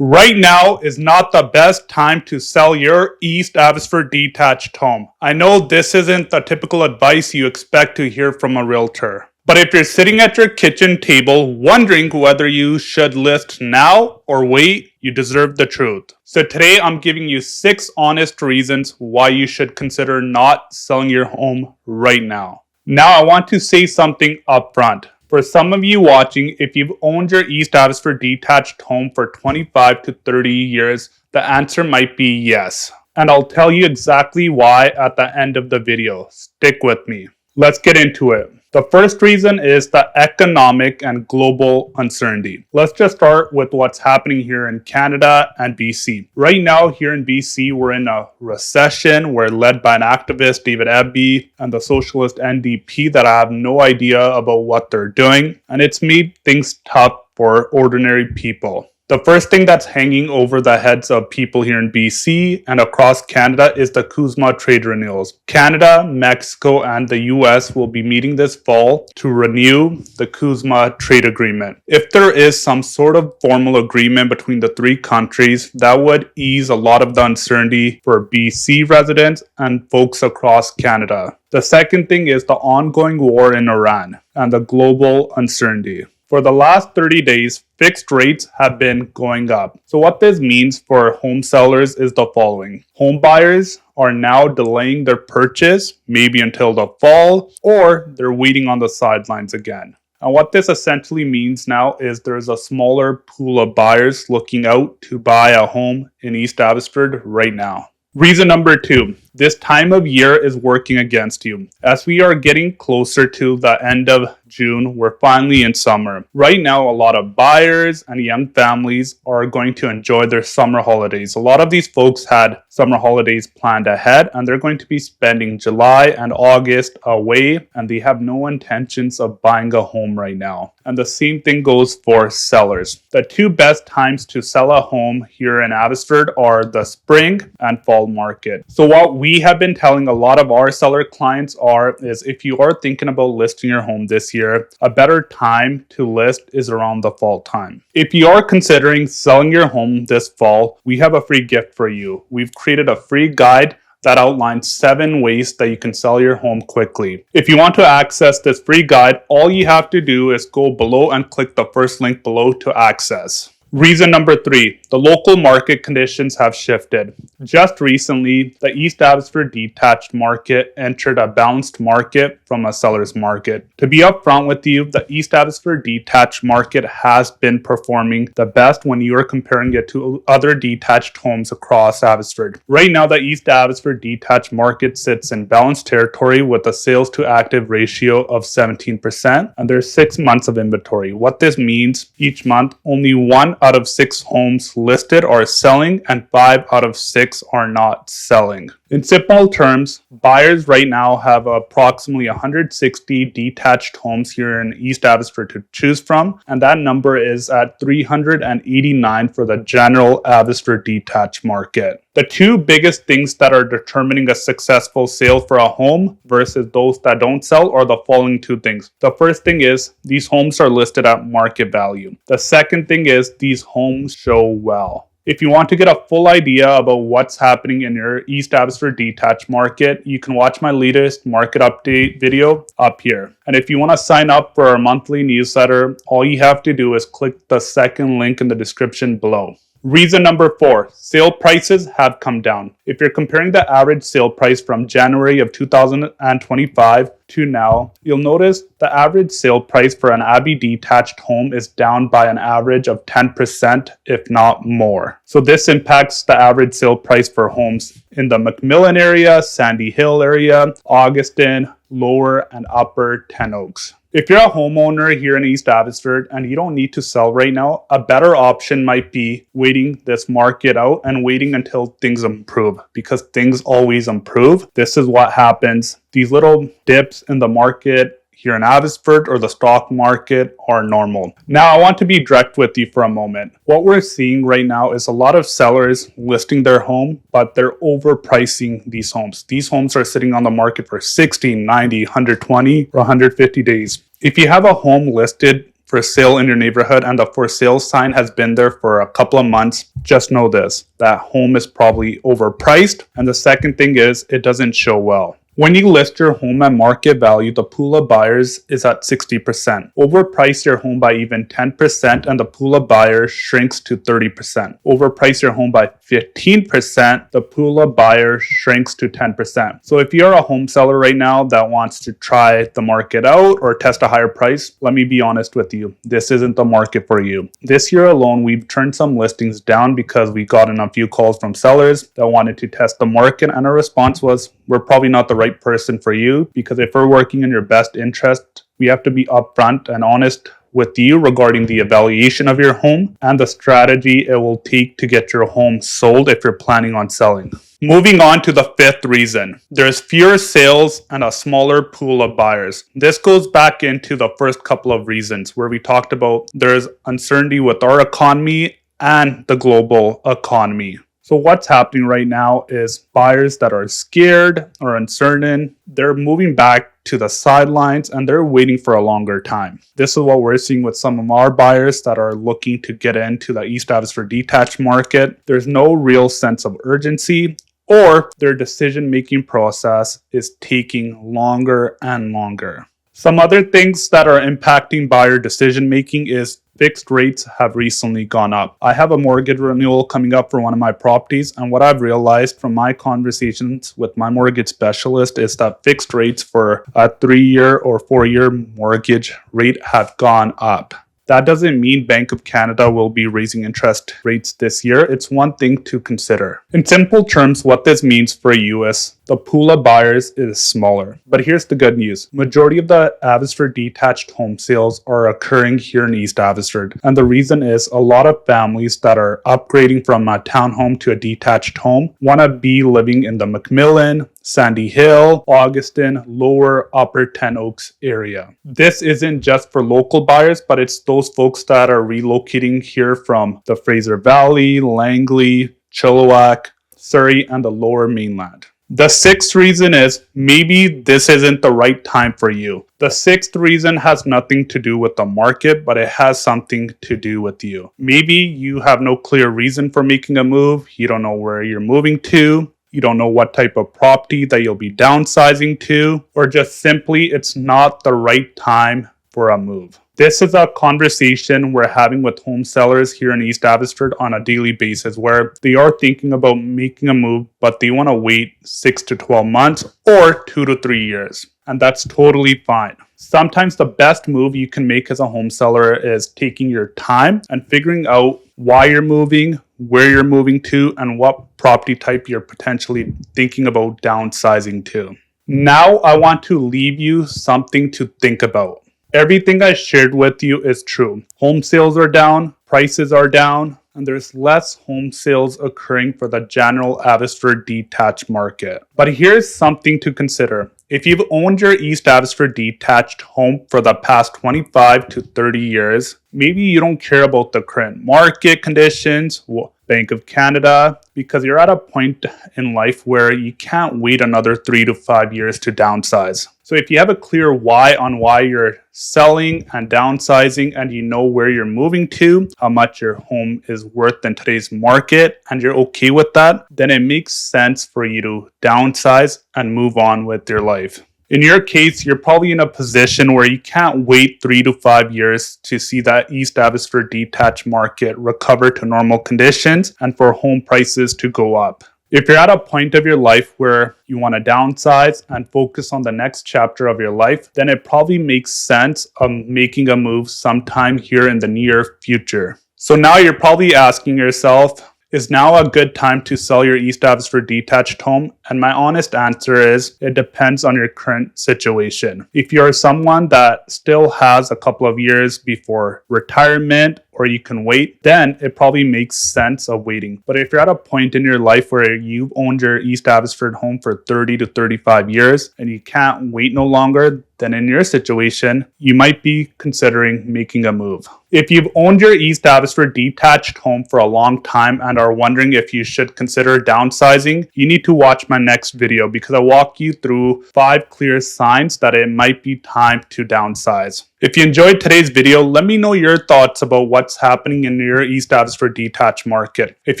Right now is not the best time to sell your East Abbotsford detached home. I know this isn't the typical advice you expect to hear from a realtor. But if you're sitting at your kitchen table wondering whether you should list now or wait, you deserve the truth. So today I'm giving you 6 honest reasons why you should consider not selling your home right now. Now I want to say something upfront. For some of you watching, if you've owned your East Abbotsford detached home for 25 to 30 years, the answer might be yes. And I'll tell you exactly why at the end of the video. Stick with me. Let's get into it. The first reason is the economic and global uncertainty. Let's just start with what's happening here in Canada and BC. Right now here in BC, we're in a recession. We're led by an activist, David Eby, and the socialist NDP that I have no idea about what they're doing. And it's made things tough for ordinary people. The first thing that's hanging over the heads of people here in BC and across Canada is the CUSMA trade renewals. Canada, Mexico, and the US will be meeting this fall to renew the CUSMA trade agreement. If there is some sort of formal agreement between the 3 countries, that would ease a lot of the uncertainty for BC residents and folks across Canada. The second thing is the ongoing war in Iran and the global uncertainty. For the last 30 days, fixed rates have been going up. So what this means for home sellers is the following. Home buyers are now delaying their purchase, maybe until the fall, or they're waiting on the sidelines again. And what this essentially means now is there's a smaller pool of buyers looking out to buy a home in East Abbotsford right now. Reason number 2, this time of year is working against you. As we are getting closer to the end of June, we're finally in summer. Right now, a lot of buyers and young families are going to enjoy their summer holidays. A lot of these folks had summer holidays planned ahead, and they're going to be spending July and August away, and they have no intentions of buying a home right now. And the same thing goes for sellers. The 2 best times to sell a home here in Abbotsford are the spring and fall market. So what we have been telling a lot of our seller clients is if you are thinking about listing your home this year, a better time to list is around the fall time. If you are considering selling your home this fall, we have a free gift for you. We've created a free guide that outlines 7 ways that you can sell your home quickly. If you want to access this free guide, all you have to do is go below and click the first link below to access. Reason number 3, the local market conditions have shifted. Just recently, the East Abbotsford detached market entered a balanced market from a seller's market. To be upfront with you, the East Abbotsford detached market has been performing the best when you are comparing it to other detached homes across Abbotsford. Right now, the East Abbotsford detached market sits in balanced territory with a sales to active ratio of 17%, and there's 6 months of inventory. What this means, each month, only 1 out of 6 homes listed are selling and 5 out of 6 are not selling. In simple terms, buyers right now have approximately 160 detached homes here in East Abbotsford to choose from, and that number is at 389 for the general Abbotsford detached market. The 2 biggest things that are determining a successful sale for a home versus those that don't sell are the following 2 things. The first thing is these homes are listed at market value. The second thing is these homes show well. If you want to get a full idea about what's happening in your East Abbotsford detached market, you can watch my latest market update video up here. And if you want to sign up for our monthly newsletter, all you have to do is click the second link in the description below. Reason number 4, sale prices have come down. If you're comparing the average sale price from January of 2025 to now, you'll notice the average sale price for an Abbey detached home is down by an average of 10%, if not more. So this impacts the average sale price for homes in the McMillan area, Sandy Hill area, Augustin, Lower and Upper Ten Oaks. If you're a homeowner here in East Abbotsford and you don't need to sell right now, a better option might be waiting this market out and waiting until things improve, because things always improve. This is what happens. These little dips in the market here in Abbotsford or the stock market are normal. Now, I want to be direct with you for a moment. What we're seeing right now is a lot of sellers listing their home, but they're overpricing these homes. These homes are sitting on the market for 60, 90, 120, or 150 days. If you have a home listed for sale in your neighborhood and the for sale sign has been there for a couple of months, just know this, that home is probably overpriced. And the second thing is it doesn't show well. When you list your home at market value, the pool of buyers is at 60%. Overprice your home by even 10% and the pool of buyers shrinks to 30%. Overprice your home by 15%, the pool of buyers shrinks to 10%. So if you're a home seller right now that wants to try the market out or test a higher price, let me be honest with you, this isn't the market for you. This year alone, we've turned some listings down because we got in a few calls from sellers that wanted to test the market, and our response was, we're probably not the right person for you, because if we're working in your best interest, we have to be upfront and honest with you regarding the evaluation of your home and the strategy it will take to get your home sold if you're planning on selling. Moving on to the fifth reason, there's fewer sales and a smaller pool of buyers. This goes back into the first couple of reasons where we talked about there's uncertainty with our economy and the global economy. So what's happening right now is buyers that are scared or uncertain, they're moving back to the sidelines and they're waiting for a longer time. This is what we're seeing with some of our buyers that are looking to get into the East Abbotsford detached market. There's no real sense of urgency, or their decision-making process is taking longer and longer. Some other things that are impacting buyer decision-making is fixed rates have recently gone up. I have a mortgage renewal coming up for one of my properties, and what I've realized from my conversations with my mortgage specialist is that fixed rates for a 3-year or 4-year mortgage rate have gone up. That doesn't mean Bank of Canada will be raising interest rates this year. It's one thing to consider. In simple terms, what this means for you is the pool of buyers is smaller. But here's the good news. Majority of the Abbotsford detached home sales are occurring here in East Abbotsford. And the reason is a lot of families that are upgrading from a townhome to a detached home want to be living in the McMillan, Sandy Hill, Augustin, Lower, Upper Ten Oaks area. This isn't just for local buyers, but it's those folks that are relocating here from the Fraser Valley, Langley, Chilliwack, Surrey, and the Lower Mainland. The sixth reason is maybe this isn't the right time for you. The sixth reason has nothing to do with the market, but it has something to do with you. Maybe you have no clear reason for making a move. You don't know where you're moving to. You don't know what type of property that you'll be downsizing to, or just simply it's not the right time for a move. This is a conversation we're having with home sellers here in East Abbotsford on a daily basis where they are thinking about making a move, but they want to wait 6 to 12 months or 2 to 3 years. And that's totally fine. Sometimes the best move you can make as a home seller is taking your time and figuring out why you're moving, where you're moving to, and what property type you're potentially thinking about downsizing to. Now I want to leave you something to think about. Everything I shared with you is true. Home sales are down, prices are down, and there's less home sales occurring for the general Abbotsford detached market. But here's something to consider. If you've owned your East Abbotsford detached home for the past 25 to 30 years, maybe you don't care about the current market conditions, Bank of Canada, because you're at a point in life where you can't wait another 3 to 5 years to downsize. So if you have a clear why on why you're selling and downsizing, and you know where you're moving to, how much your home is worth in today's market, and you're okay with that, then it makes sense for you to downsize and move on with your life. In your case, you're probably in a position where you can't wait 3 to 5 years to see that East Abbotsford detached market recover to normal conditions and for home prices to go up. If you're at a point of your life where you want to downsize and focus on the next chapter of your life, then it probably makes sense of making a move sometime here in the near future. So now you're probably asking yourself, is now a good time to sell your East Abbotsford detached home? And my honest answer is, it depends on your current situation. If you're someone that still has a couple of years before retirement, or you can wait, then it probably makes sense of waiting. But if you're at a point in your life where you've owned your East Abbotsford home for 30 to 35 years and you can't wait no longer, then in your situation, you might be considering making a move. If you've owned your East Abbotsford detached home for a long time and are wondering if you should consider downsizing, you need to watch my next video because I walk you through 5 clear signs that it might be time to downsize. If you enjoyed today's video, let me know your thoughts about what's happening in your East Abbotsford detached market. If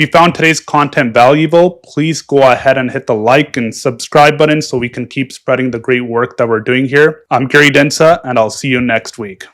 you found today's content valuable, please go ahead and hit the like and subscribe button so we can keep spreading the great work that we're doing here. I'm Gary Dhindsa, and I'll see you next week.